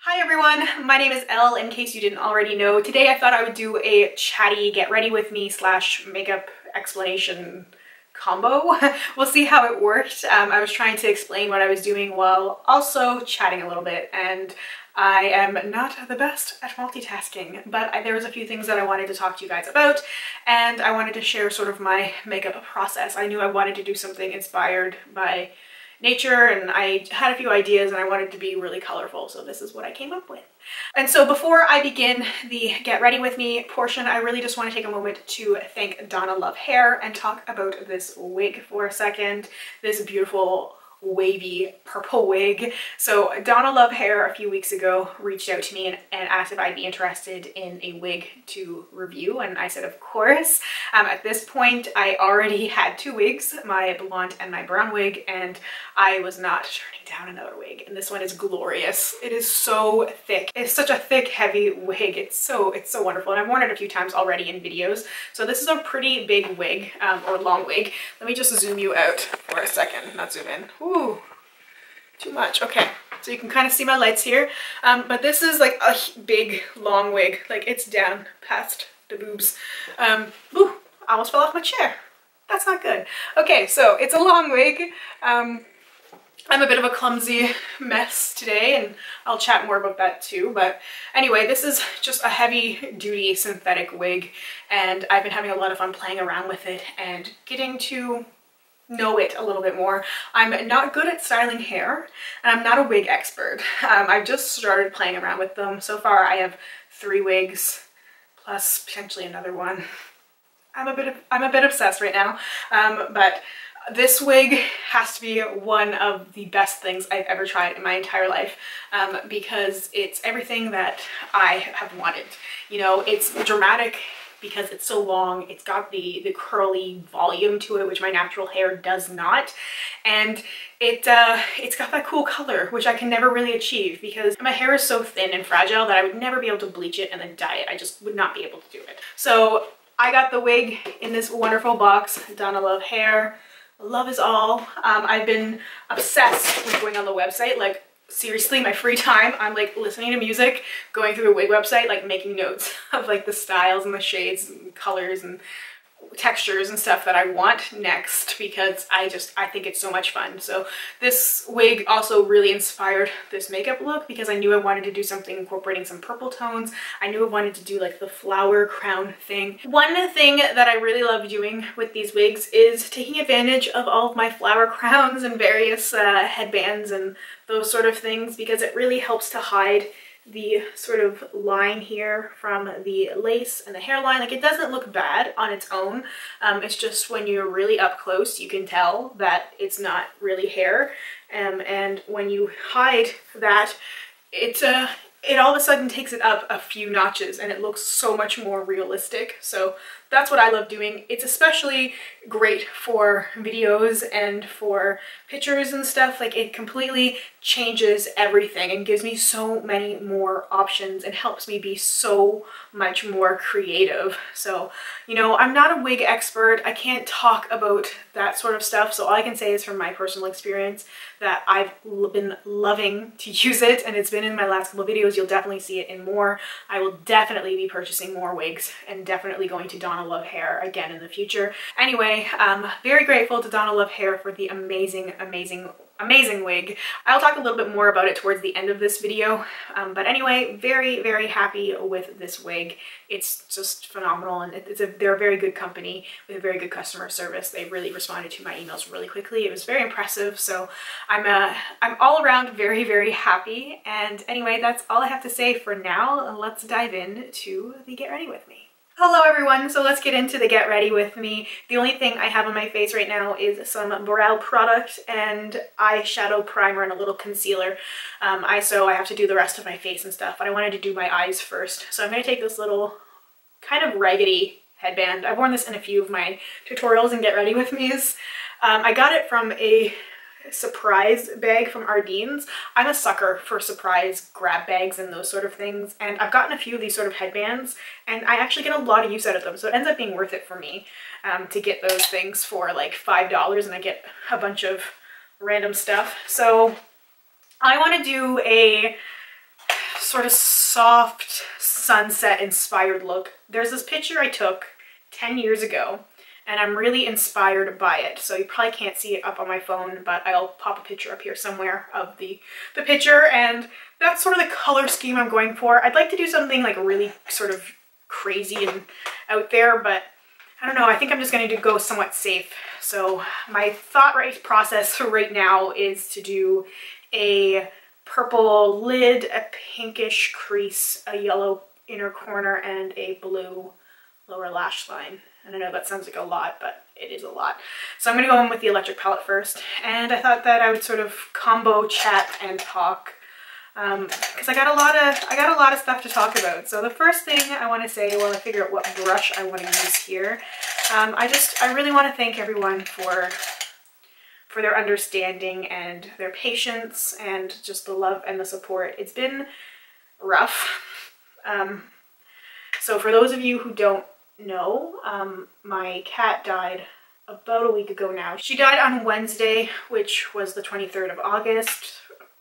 Hi everyone, my name is Elle, in case you didn't already know. Today I thought I would do a chatty get ready with me / makeup explanation combo. We'll see how it worked. I was trying to explain what I was doing while also chatting a little bit, and I am not the best at multitasking, but there was a few things that I wanted to talk to you guys about, and I wanted to share sort of my makeup process. I knew I wanted to do something inspired by nature, and I had a few ideas and I wanted to be really colorful, so this is what I came up with. And so before I begin the get ready with me portion, I really just want to take a moment to thank Donalovehair and talk about this wig for a second. This beautiful wavy purple wig. So Donalovehair a few weeks ago reached out to me and asked if I'd be interested in a wig to review, and I said of course. At this point I already had two wigs, my blonde and my brown wig, and I was not turning down another wig, and this one is glorious. It is so thick. It's such a thick, heavy wig. It's so wonderful, and I've worn it a few times already in videos. So this is a pretty big wig, or long wig. Let me just zoom you out for a second, not zoom in. Ooh, too much. Okay, so you can kind of see my lights here, but this is like a big long wig, like it's down past the boobs. Ooh, I almost fell off my chair. That's not good. Okay, so it's a long wig. I'm a bit of a clumsy mess today, and I'll chat more about that too. But anyway, this is just a heavy-duty synthetic wig, and I've been having a lot of fun playing around with it and getting to know it a little bit more. I'm not good at styling hair, and I'm not a wig expert. I've just started playing around with them. So far I have 3 wigs plus potentially another one. I'm a bit obsessed right now, but this wig has to be one of the best things I've ever tried in my entire life, because it's everything that I have wanted. You know, it's dramatic because it's so long. It's got the curly volume to it, which my natural hair does not, and it's got that cool color, which I can never really achieve because my hair is so thin and fragile that I would never be able to bleach it and then dye it. I just would not be able to do it. So I got the wig in this wonderful box, Donalovehair. Love is all. I've been obsessed with going on the website. Like seriously, my free time, I'm like listening to music, going through the wig website, like making notes of like the styles and the shades and colors and textures and stuff that I want next, because I think it's so much fun. So this wig also really inspired this makeup look because I knew I wanted to do something incorporating some purple tones. I knew I wanted to do like the flower crown thing. One thing that I really love doing with these wigs is taking advantage of all of my flower crowns and various headbands and those sort of things, because it really helps to hide the sort of line here from the lace and the hairline. Like it doesn't look bad on its own. It's just when you're really up close, you can tell that it's not really hair. And when you hide that, it all of a sudden takes it up a few notches and it looks so much more realistic. So that's what I love doing. It's especially great for videos and for pictures and stuff. Like it completely changes everything and gives me so many more options and helps me be so much more creative. So, you know, I'm not a wig expert. I can't talk about that sort of stuff. So all I can say is from my personal experience that I've been loving to use it, and it's been in my last couple of videos. You'll definitely see it in more. I will definitely be purchasing more wigs and definitely going to Donalovehair again in the future. Anyway, very grateful to Donalovehair for the amazing wig. I'll talk a little bit more about it towards the end of this video, but anyway, very happy with this wig. It's just phenomenal, and they're a very good company with a very good customer service. They really responded to my emails really quickly. It was very impressive, so I'm all around very happy. And anyway, that's all I have to say for now. Let's dive into the get ready with me. Hello everyone, so let's get into the get ready with me. The only thing I have on my face right now is some brow product and eyeshadow primer and a little concealer. So I have to do the rest of my face and stuff, but I wanted to do my eyes first. So I'm going to take this little kind of raggedy headband. I've worn this in a few of my tutorials and get ready with me's. I got it from a surprise bag from Ardene's. I'm a sucker for surprise grab bags and those sort of things, and I've gotten a few of these sort of headbands and I actually get a lot of use out of them, so it ends up being worth it for me to get those things for like $5, and I get a bunch of random stuff. So I want to do a sort of soft sunset inspired look. There's this picture I took 10 years ago and I'm really inspired by it. So you probably can't see it up on my phone, but I'll pop a picture up here somewhere of the picture, and that's sort of the color scheme I'm going for. I'd like to do something like really sort of crazy and out there, but I don't know, I think I'm just going to go somewhat safe. So my thought process right now is to do a purple lid, a pinkish crease, a yellow inner corner, and a blue lower lash line. And I know that sounds like a lot, but it is a lot. So I'm going to go in with the electric palette first, and I thought that I would sort of combo chat and talk because I got a lot of stuff to talk about. So the first thing I want to say while I figure out what brush I want to use here, I really want to thank everyone for their understanding and their patience and just the love and the support. It's been rough. So for those of you who don't know, my cat died about a week ago now. She died on Wednesday, which was the 23rd of August,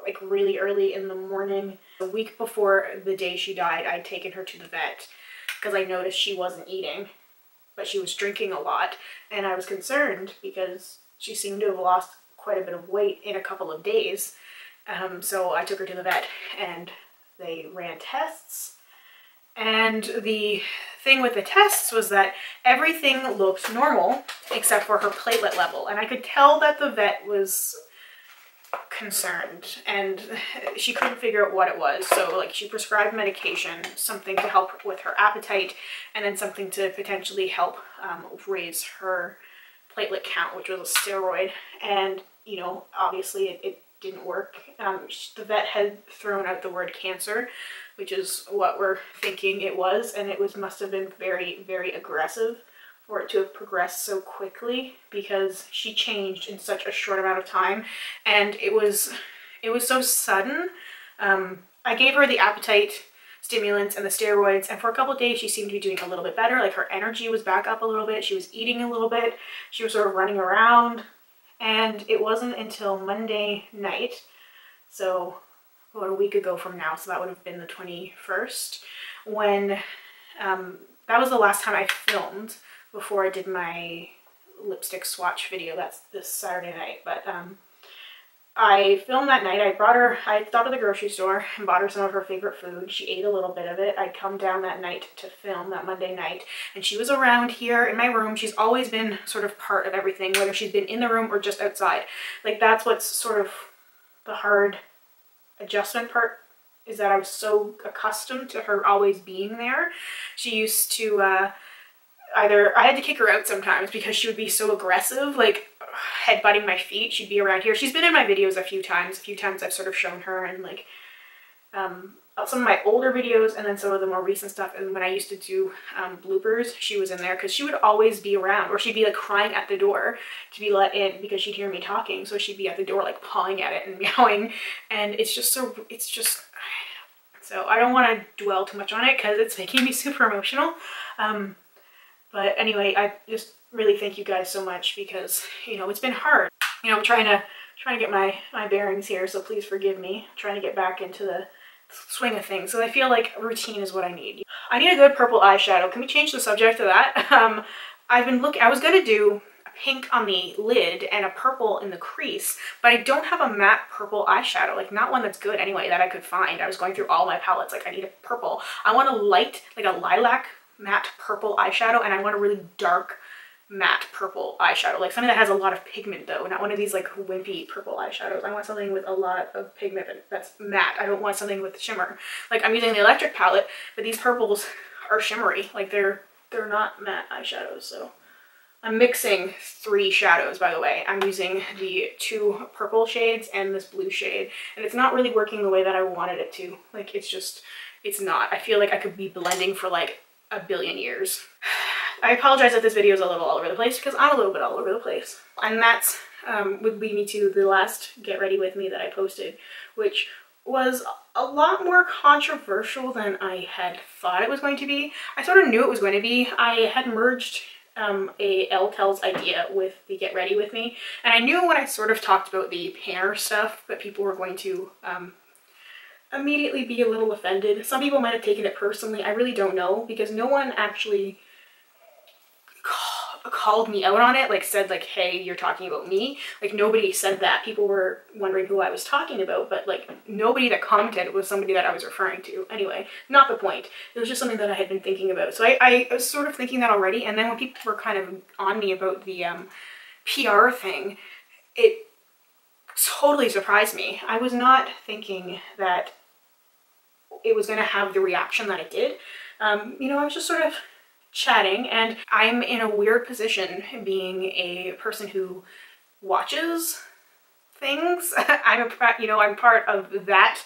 like really early in the morning. A week before the day she died, I'd taken her to the vet because I noticed she wasn't eating, but she was drinking a lot, and I was concerned because she seemed to have lost quite a bit of weight in a couple of days. So I took her to the vet and they ran tests. And the thing with the tests was that everything looked normal except for her platelet level. And I could tell that the vet was concerned and she couldn't figure out what it was. So like she prescribed medication, something to help with her appetite, and then something to potentially help raise her platelet count, which was a steroid. And, you know, obviously it didn't work. The vet had thrown out the word cancer, which is what we're thinking it was, and it must have been very, very aggressive for it to have progressed so quickly because she changed in such a short amount of time, and it was so sudden. I gave her the appetite stimulants and the steroids, and for a couple of days she seemed to be doing a little bit better. Like her energy was back up a little bit, she was eating a little bit, she was sort of running around, and it wasn't until Monday night, so about a week ago from now, so that would have been the 21st, when that was the last time I filmed before I did my lipstick swatch video. That's this Saturday night, but I filmed that night. I stopped at the grocery store and bought her some of her favorite food. She ate a little bit of it. I'd come down that night to film, that Monday night, and she was around here in my room. She's always been sort of part of everything, whether she's been in the room or just outside. Like that's what's sort of the hard adjustment part, is that I was so accustomed to her always being there. She used to I had to kick her out sometimes because she would be so aggressive, like headbutting my feet. She'd be around here. She's been in my videos a few times I've sort of shown her, and like some of my older videos and then some of the more recent stuff. And when I used to do bloopers, she was in there because she would always be around, or she'd be like crying at the door to be let in because she'd hear me talking. So she'd be at the door like pawing at it and meowing, and so I don't want to dwell too much on it because it's making me super emotional. But anyway, I just really thank you guys so much because, you know, it's been hard. You know, I'm trying to get my bearings here, so please forgive me. I'm trying to get back into the swing of things. So I feel like routine is what I need. I need a good purple eyeshadow. Can we change the subject to that? I was going to do a pink on the lid and a purple in the crease, but I don't have a matte purple eyeshadow, like not one that's good anyway that I could find. I was going through all my palettes, like I need a purple. I want a light, like a lilac matte purple eyeshadow, and I want a really dark matte purple eyeshadow, like something that has a lot of pigment though, not one of these like wimpy purple eyeshadows. I want something with a lot of pigment that's matte. I don't want something with shimmer. Like I'm using the electric palette, but these purples are shimmery, like they're not matte eyeshadows. So I'm mixing 3 shadows, by the way. I'm using the 2 purple shades and this blue shade, and it's not really working the way that I wanted it to. Like it's not. I feel like I could be blending for like a billion years. I apologize if this video is a little all over the place because I'm a little bit all over the place. And that's would lead me to the last Get Ready With Me that I posted, which was a lot more controversial than I had thought it was going to be. I sort of knew it was going to be. I had merged a Elle Tells idea with the Get Ready With Me, and I knew when I sort of talked about the painter stuff that people were going to immediately be a little offended. Some people might have taken it personally. I really don't know, because no one actually called me out on it, like said like, hey, you're talking about me. Like nobody said that. People were wondering who I was talking about, but like nobody that commented was somebody that I was referring to. Anyway, not the point. It was just something that I had been thinking about. So I was sort of thinking that already, and then when people were kind of on me about the PR thing, it totally surprised me. I was not thinking that it was going to have the reaction that it did. You know, I was just sort of chatting, and I'm in a weird position being a person who watches things. I'm part of that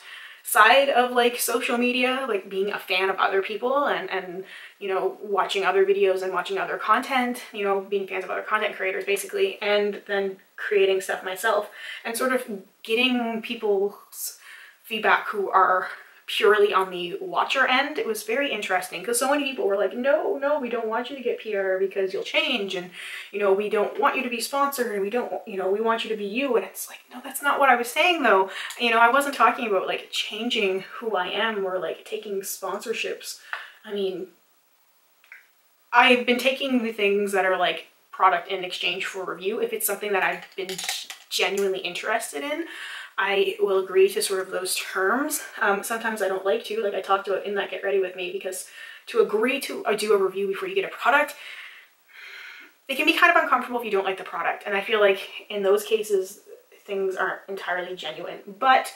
side of like social media, like being a fan of other people and you know, watching other videos and watching other content, you know, being fans of other content creators basically, and then creating stuff myself and sort of getting people's feedback who are purely on the watcher end. It was very interesting because so many people were like, no, we don't want you to get PR because you'll change, and you know, we don't want you to be sponsored, and we don't, you know, we want you to be you. And it's like, no, that's not what I was saying though. You know, I wasn't talking about like changing who I am or like taking sponsorships. I mean, I've been taking the things that are like product in exchange for review. If it's something that I've been genuinely interested in, I will agree to sort of those terms. Sometimes I don't like to, like I talked about in that Get Ready With Me, because to agree to do a review before you get a product, it can be kind of uncomfortable if you don't like the product. And I feel like in those cases, things aren't entirely genuine. But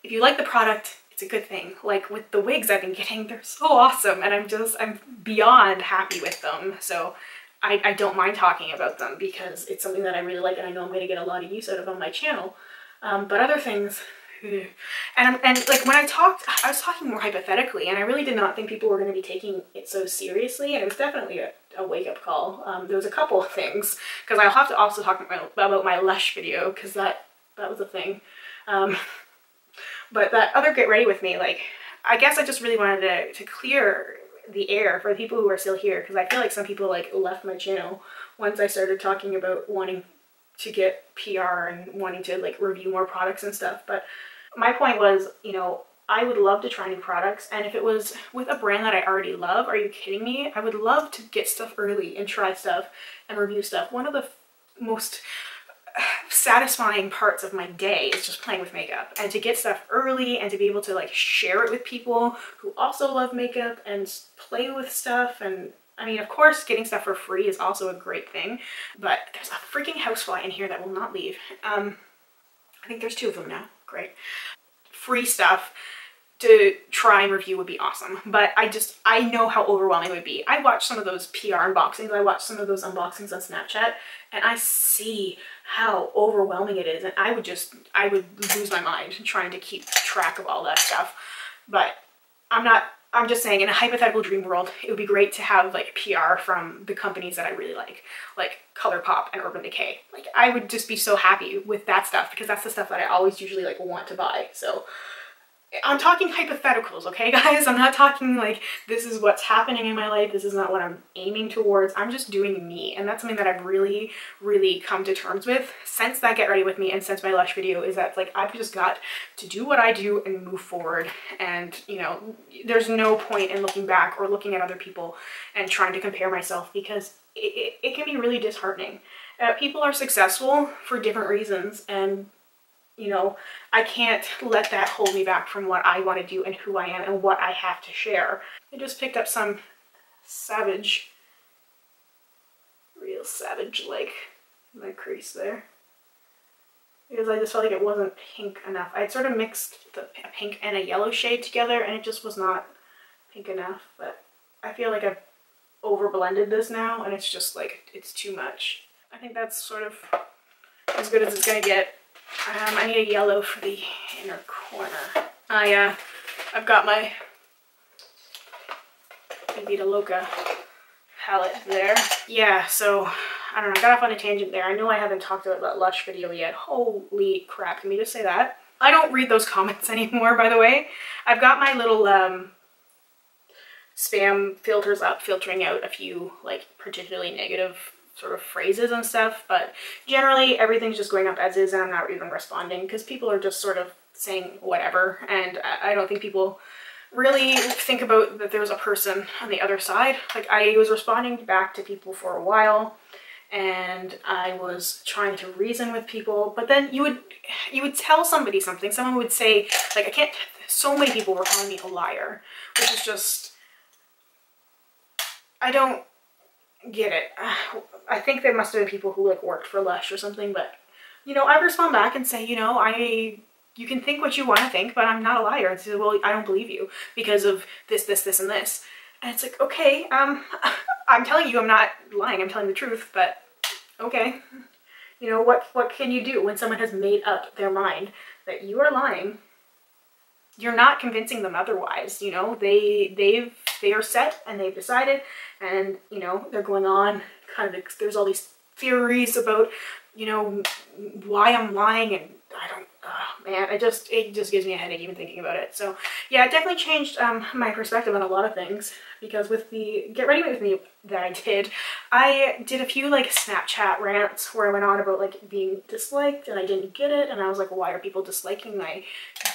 if you like the product, it's a good thing. Like with the wigs I've been getting, they're so awesome, and I'm beyond happy with them. So I don't mind talking about them because it's something that I really like, and I know I'm going to get a lot of use out of on my channel. But other things, and like when I was talking more hypothetically, and I really did not think people were going to be taking it so seriously, and it was definitely a wake-up call. There was a couple of things, because I'll have to also talk about my Lush video, because that was a thing. But that other Get Ready With Me, like, I guess I just really wanted to clear the air for the people who are still here, because I feel like some people like left my channel once I started talking about wanting to get PR and wanting to like review more products and stuff. But my point was, you know, I would love to try new products, and if it was with a brand that I already love, are you kidding me? I would love to get stuff early and try stuff and review stuff. One of the most satisfying parts of my day is just playing with makeup, and to get stuff early and to be able to like share it with people who also love makeup and play with stuff. And I mean, of course, getting stuff for free is also a great thing, but there's a freaking housefly in here that will not leave. I think there's 2 of them now. Great. Free stuff to try and review would be awesome, but I know how overwhelming it would be. I watch some of those PR unboxings, I watch some of those unboxings on Snapchat, and I see how overwhelming it is, and I would lose my mind trying to keep track of all that stuff. But I'm just saying, in a hypothetical dream world, it would be great to have like PR from the companies that I really like ColourPop and Urban Decay. Like, I would just be so happy with that stuff, because that's the stuff that I always usually like want to buy. So I'm talking hypotheticals, okay guys? I'm not talking like this is what's happening in my life. This is not what I'm aiming towards. I'm just doing me, and that's something that I've really, really come to terms with since that Get Ready With Me and since my Lush video, is that like I've just got to do what I do and move forward. And you know, there's no point in looking back or looking at other people and trying to compare myself, because it can be really disheartening. People are successful for different reasons, and you know, I can't let that hold me back from what I want to do and who I am and what I have to share. I just picked up some Savage, real Savage like in my crease there, because I just felt like it wasn't pink enough. I'd sort of mixed a pink and a yellow shade together, and it just was not pink enough. But I feel like I've over blended this now, and it's just like, it's too much. I think that's sort of as good as it's gonna get. I need a yellow for the inner corner. I've got my Vida Loca palette there. Yeah, so I don't know, I got off on a tangent there. I know I haven't talked about that Lush video yet. Holy crap, can we just say that? I don't read those comments anymore, by the way. I've got my little spam filters up, filtering out a few like particularly negative sort of phrases and stuff, but generally everything's just going up as is, and I'm not even responding because people are just sort of saying whatever, and I don't think people really think about that there's a person on the other side. Like, I was responding back to people for a while, and I was trying to reason with people, but then you would tell somebody something, someone would say, like, so many people were calling me a liar, which is just, I don't get it. I think there must have been people who like worked for Lush or something, but you know, I respond back and say, you know, you can think what you want to think, but I'm not a liar. And say, well, I don't believe you because of this, this, this, and this. And it's like, okay, I'm telling you I'm not lying, I'm telling the truth, but okay. You know, what can you do when someone has made up their mind that you are lying? You're not convincing them otherwise, you know. They are set and they've decided, and you know, they're going on kind of, there's all these theories about, you know, why I'm lying, and I don't, oh man, it just gives me a headache even thinking about it. So yeah, it definitely changed my perspective on a lot of things, because with the Get Ready With Me that I did a few like Snapchat rants where I went on about like being disliked and I didn't get it, and I was like, why are people disliking my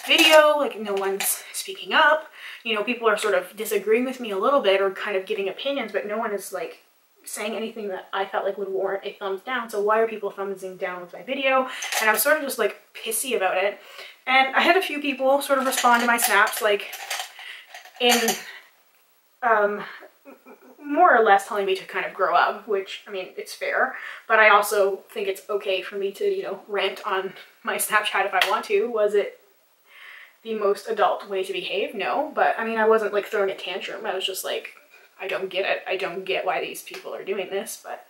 video? Like, no one's speaking up, you know, people are sort of disagreeing with me a little bit or kind of giving opinions, but no one is like saying anything that I felt like would warrant a thumbs down. So why are people thumbsing down with my video? And I was sort of just like pissy about it. And I had a few people sort of respond to my snaps like in more or less telling me to kind of grow up, which, I mean, it's fair, but I also think it's okay for me to, you know, rant on my Snapchat if I want to. Was it the most adult way to behave? No, but I mean, I wasn't like throwing a tantrum. I was just like, I don't get it. I don't get why these people are doing this. But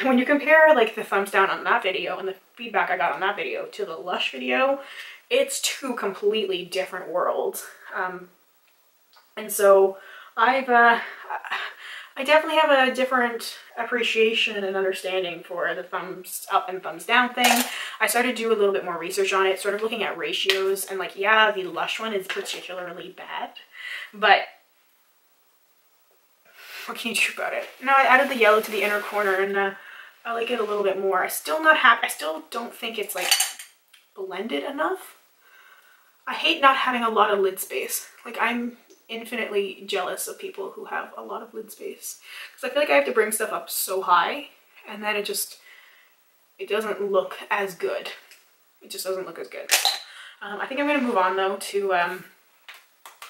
when you compare like the thumbs down on that video and the feedback I got on that video to the Lush video, it's two completely different worlds. And so I definitely have a different appreciation and understanding for the thumbs up and thumbs down thing. I started to do a little bit more research on it, sort of looking at ratios, and like, yeah, the Lush one is particularly bad, but what can you do about it? Now I added the yellow to the inner corner, and I like it a little bit more. I still don't think it's like blended enough. I hate not having a lot of lid space. Like, I'm infinitely jealous of people who have a lot of lid space, because I feel like I have to bring stuff up so high, and then it doesn't look as good. It just doesn't look as good. I think I'm gonna move on though to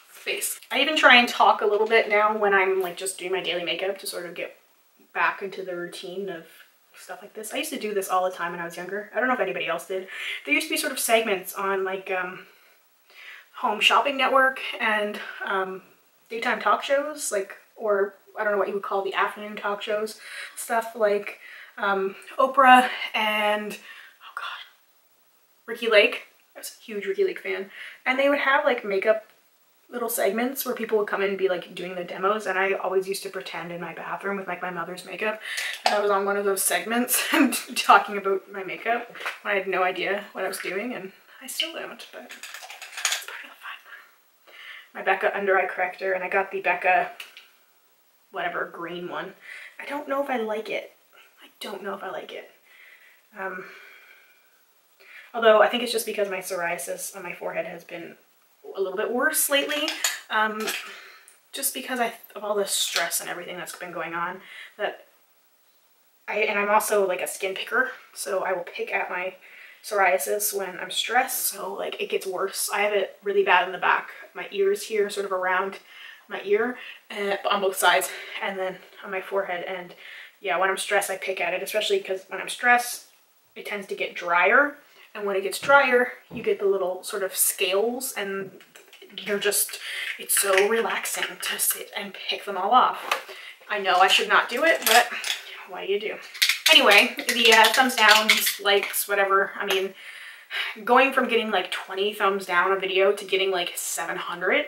face. I even try and talk a little bit now when I'm like just doing my daily makeup to sort of get back into the routine of stuff like this. I used to do this all the time when I was younger. I don't know if anybody else did. There used to be sort of segments on like Home Shopping Network and daytime talk shows, like, or I don't know what you would call the afternoon talk shows, stuff like Oprah and, oh god, Ricky Lake. I was a huge Ricky Lake fan, and they would have like makeup little segments where people would come in and be like doing the demos, and I always used to pretend in my bathroom with like my mother's makeup and I was on one of those segments and talking about my makeup when I had no idea what I was doing, and I still don't, but it's part of the fun. My Becca under eye corrector, and I got the Becca whatever green one. I don't know if I like it. I don't know if I like it. Although I think it's just because my psoriasis on my forehead has been a little bit worse lately, just because of all the stress and everything that's been going on. And I'm also like a skin picker, so I will pick at my psoriasis when I'm stressed, so like it gets worse. I have it really bad in the back, my ears here, sort of around my ear, on both sides, and then on my forehead. And yeah, when I'm stressed I pick at it, especially because when I'm stressed it tends to get drier. And when it gets drier, you get the little sort of scales, and it's so relaxing to sit and pick them all off. I know I should not do it, but what do you do? Anyway, the thumbs down, likes, whatever. I mean, going from getting like 20 thumbs down on a video to getting like 700,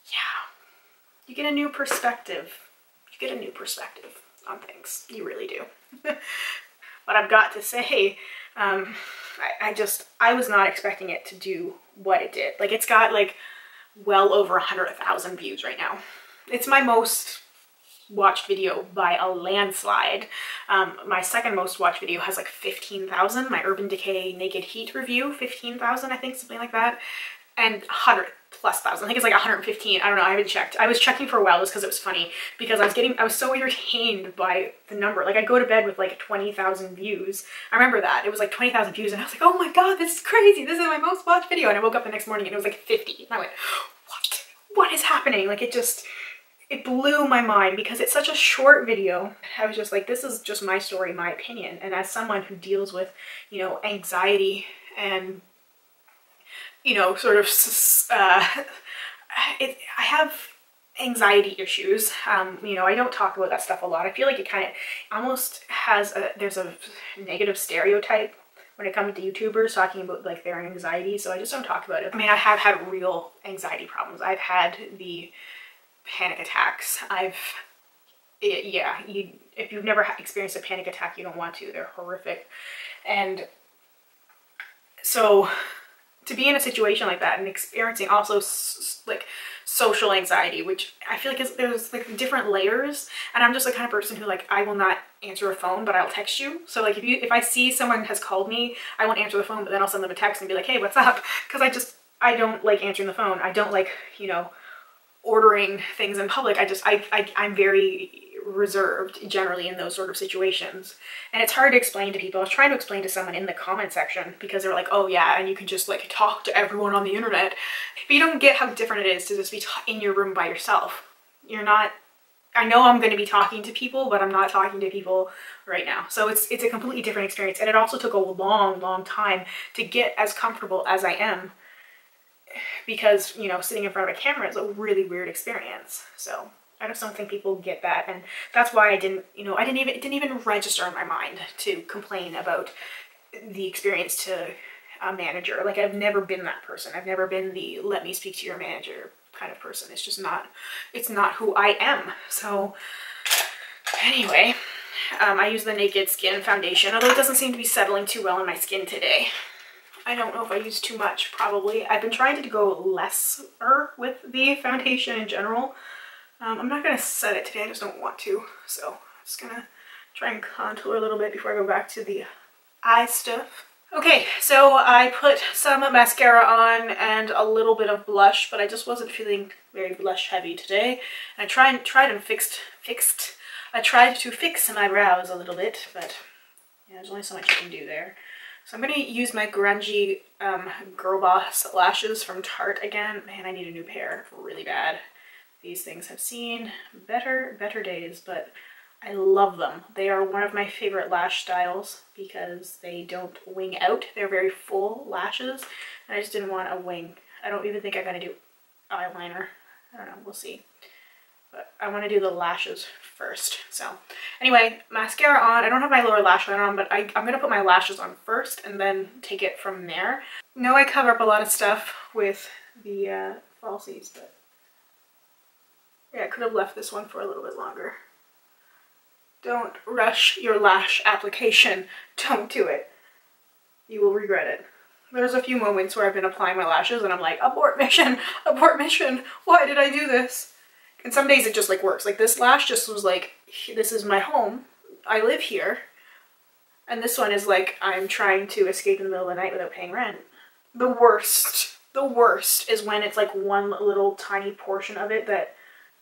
yeah, you get a new perspective. You get a new perspective on things. You really do. But I've got to say, I was not expecting it to do what it did. Like, it's got like well over 100,000 views right now. It's my most watched video by a landslide. My second most watched video has like 15,000. My Urban Decay Naked Heat review, 15,000, I think, something like that. And 100 plus thousand. I think it's like 115. I don't know. I haven't checked. I was checking for a while just because it was funny, because I was so entertained by the number. Like, I go to bed with like 20,000 views. I remember that. It was like 20,000 views and I was like, oh my God, this is crazy. This is my most watched video. And I woke up the next morning and it was like 50. And I went, what is happening? Like, it blew my mind because it's such a short video. I was just like, this is just my story, my opinion. And as someone who deals with, you know, anxiety and, you know, sort of, I have anxiety issues. You know, I don't talk about that stuff a lot. I feel like it kind of almost has there's a negative stereotype when it comes to YouTubers talking about like their anxiety. So I just don't talk about it. I mean, I have had real anxiety problems. I've had the panic attacks. If you've never experienced a panic attack, you don't want to. They're horrific. And so to be in a situation like that and experiencing also like social anxiety, which I feel like there's like different layers, and I'm just the kind of person who, like, I will not answer a phone, but I'll text you. So like if I see someone has called me, I won't answer the phone, but then I'll send them a text and be like, hey, what's up? Because I don't like answering the phone. I don't like, you know, ordering things in public. I'm very reserved generally in those sort of situations, and it's hard to explain to people. I was trying to explain to someone in the comment section because they were like, oh yeah, and you can just like talk to everyone on the internet, but you don't get how different it is to just be in your room by yourself. You're not, I know I'm going to be talking to people, but I'm not talking to people right now. So it's a completely different experience, and it also took a long time to get as comfortable as I am, because, you know, sitting in front of a camera is a really weird experience. So I just don't think people get that, and that's why it didn't even register in my mind to complain about the experience to a manager. Like, I've never been that person. I've never been the let me speak to your manager kind of person. It's just not, it's not who I am. So anyway, I use the Naked Skin foundation, although it doesn't seem to be settling too well on my skin today. I don't know if I used too much, probably. I've been trying to go lesser with the foundation in general. I'm not going to set it today, I just don't want to. So I'm just going to try and contour a little bit before I go back to the eye stuff. Okay, so I put some mascara on and a little bit of blush, but I just wasn't feeling very blush heavy today. And I tried to fix my brows a little bit, but yeah, there's only so much you can do there. So I'm going to use my grungy Girl Boss lashes from Tarte again. Man, I need a new pair really bad. These things have seen better days, but I love them. They are one of my favorite lash styles because they don't wing out. They're very full lashes, and I just didn't want a wing. I don't even think I'm going to do eyeliner. I don't know, we'll see. But I want to do the lashes first. So anyway, mascara on. I don't have my lower lash line on, but I'm going to put my lashes on first and then take it from there. No, I cover up a lot of stuff with the falsies, but yeah, I could have left this one for a little bit longer. Don't rush your lash application. Don't do it. You will regret it. There's a few moments where I've been applying my lashes and I'm like, abort mission, why did I do this? And some days it just like works. Like this lash just was like, this is my home, I live here. And this one is like, I'm trying to escape in the middle of the night without paying rent. The worst is when it's like one little tiny portion of it that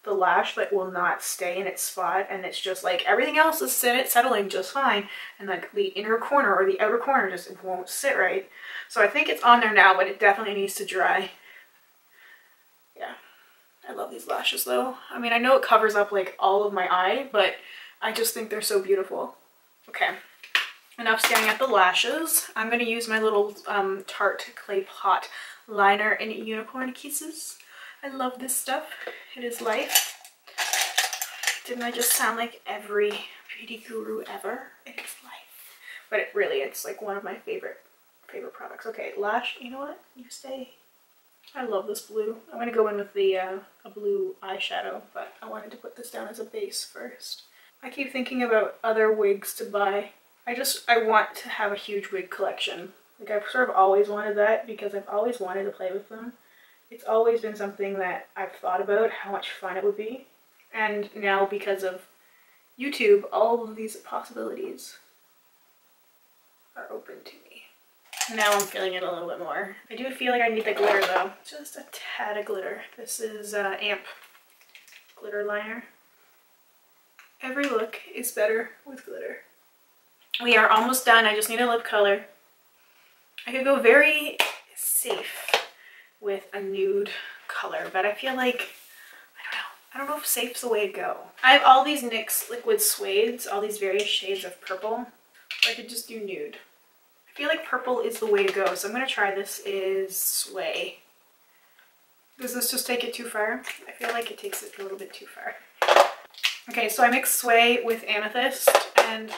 the lash that will not stay in its spot, and it's just like everything else is settling just fine, and like the inner corner or the outer corner just won't sit right. So I think it's on there now, but it definitely needs to dry. Yeah, I love these lashes though. I mean, I know it covers up like all of my eye, but I just think they're so beautiful. Okay, enough staring at the lashes. I'm going to use my little Tarte Clay Pot liner in Unicorn Kisses. I love this stuff. It is life. Didn't I just sound like every beauty guru ever? It is life. But it's like one of my favorite products. Okay, lash, you know what? You stay. I love this blue. I'm going to go in with the a blue eyeshadow, but I wanted to put this down as a base first. I keep thinking about other wigs to buy. I want to have a huge wig collection. Like, I've sort of always wanted that because I've always wanted to play with them. It's always been something that I've thought about how much fun it would be. And now because of YouTube, all of these possibilities are open to me. Now I'm feeling it a little bit more. I do feel like I need the glitter though. Just a tad of glitter. This is Amp glitter liner. Every look is better with glitter. We are almost done. I just need a lip color. I could go very safe with a nude color, but I feel like, I don't know if safe's the way to go. I have all these NYX liquid suedes, all these various shades of purple, or I could just do nude. I feel like purple is the way to go, so I'm gonna try this is Sway. Does this just take it too far? I feel like it takes it a little bit too far. Okay, so I mixed Sway with Amethyst, and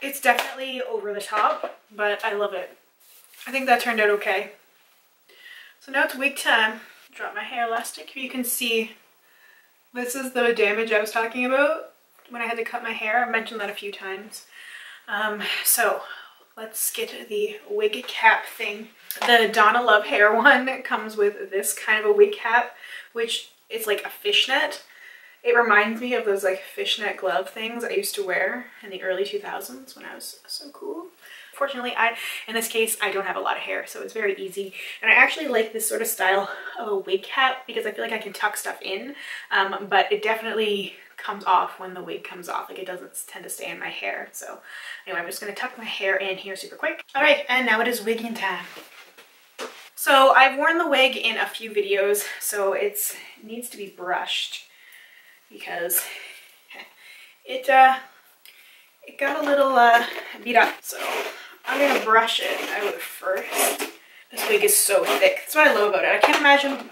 it's definitely over the top, but I love it. I think that turned out okay. So now it's wig time. Drop my hair elastic. Here you can see this is the damage I was talking about when I had to cut my hair. I've mentioned that a few times. So let's get the wig cap thing. The Donalovehair one comes with this kind of a wig cap, which is like a fishnet. It reminds me of those like fishnet glove things I used to wear in the early 2000s when I was so cool. Fortunately, in this case, I don't have a lot of hair, so it's very easy. And I actually like this sort of style of a wig cap because I feel like I can tuck stuff in, but it definitely comes off when the wig comes off. Like it doesn't tend to stay in my hair. So anyway, I'm just gonna tuck my hair in here super quick. All right, and now it is wigging time. So I've worn the wig in a few videos, so it needs to be brushed because it got a little beat up. So I'm gonna brush it out first. This wig is so thick. That's what I love about it. I can't imagine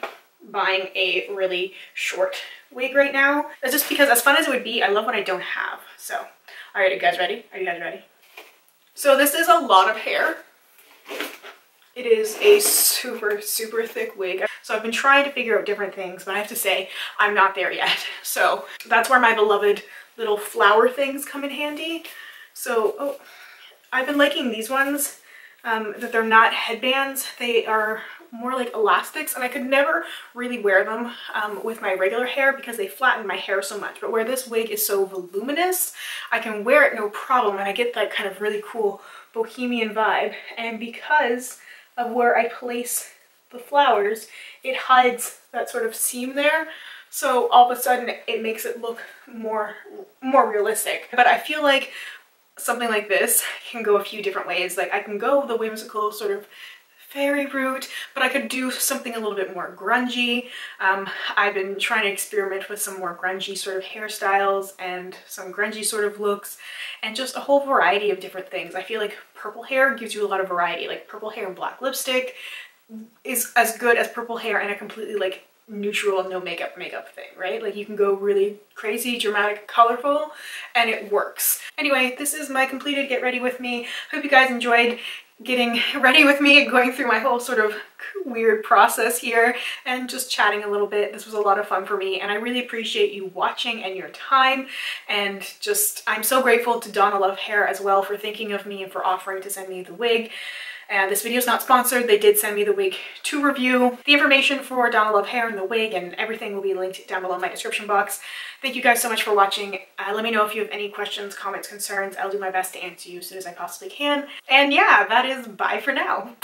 buying a really short wig right now. It's just because as fun as it would be, I love what I don't have. So, all right, are you guys ready? Are you guys ready? So this is a lot of hair. It is a super, super thick wig. So I've been trying to figure out different things, but I have to say I'm not there yet. So that's where my beloved little flower things come in handy. So, I've been liking these ones, that they're not headbands. They are more like elastics, and I could never really wear them with my regular hair because they flatten my hair so much. But where this wig is so voluminous, I can wear it no problem, and I get that kind of really cool bohemian vibe. And because of where I place the flowers, it hides that sort of seam there. So all of a sudden it makes it look more realistic. But I feel like something like this can go a few different ways. Like I can go the whimsical sort of fairy route, but I could do something a little bit more grungy. I've been trying to experiment with some more grungy sort of hairstyles and some grungy sort of looks and just a whole variety of different things. I feel like purple hair gives you a lot of variety. Like purple hair and black lipstick is as good as purple hair and a completely like neutral, no makeup thing, right? Like you can go really crazy, dramatic, colorful, and it works. Anyway, this is my completed get ready with me. Hope you guys enjoyed getting ready with me and going through my whole sort of weird process here and just chatting a little bit. This was a lot of fun for me, and I really appreciate you watching and your time, and just I'm so grateful to Donalovehair as well for thinking of me and for offering to send me the wig. And this video is not sponsored. They did send me the wig to review. The information for Donalovehair and the wig and everything will be linked down below in my description box. Thank you guys so much for watching. Let me know if you have any questions, comments, concerns. I'll do my best to answer you as soon as I possibly can. And yeah, that is bye for now.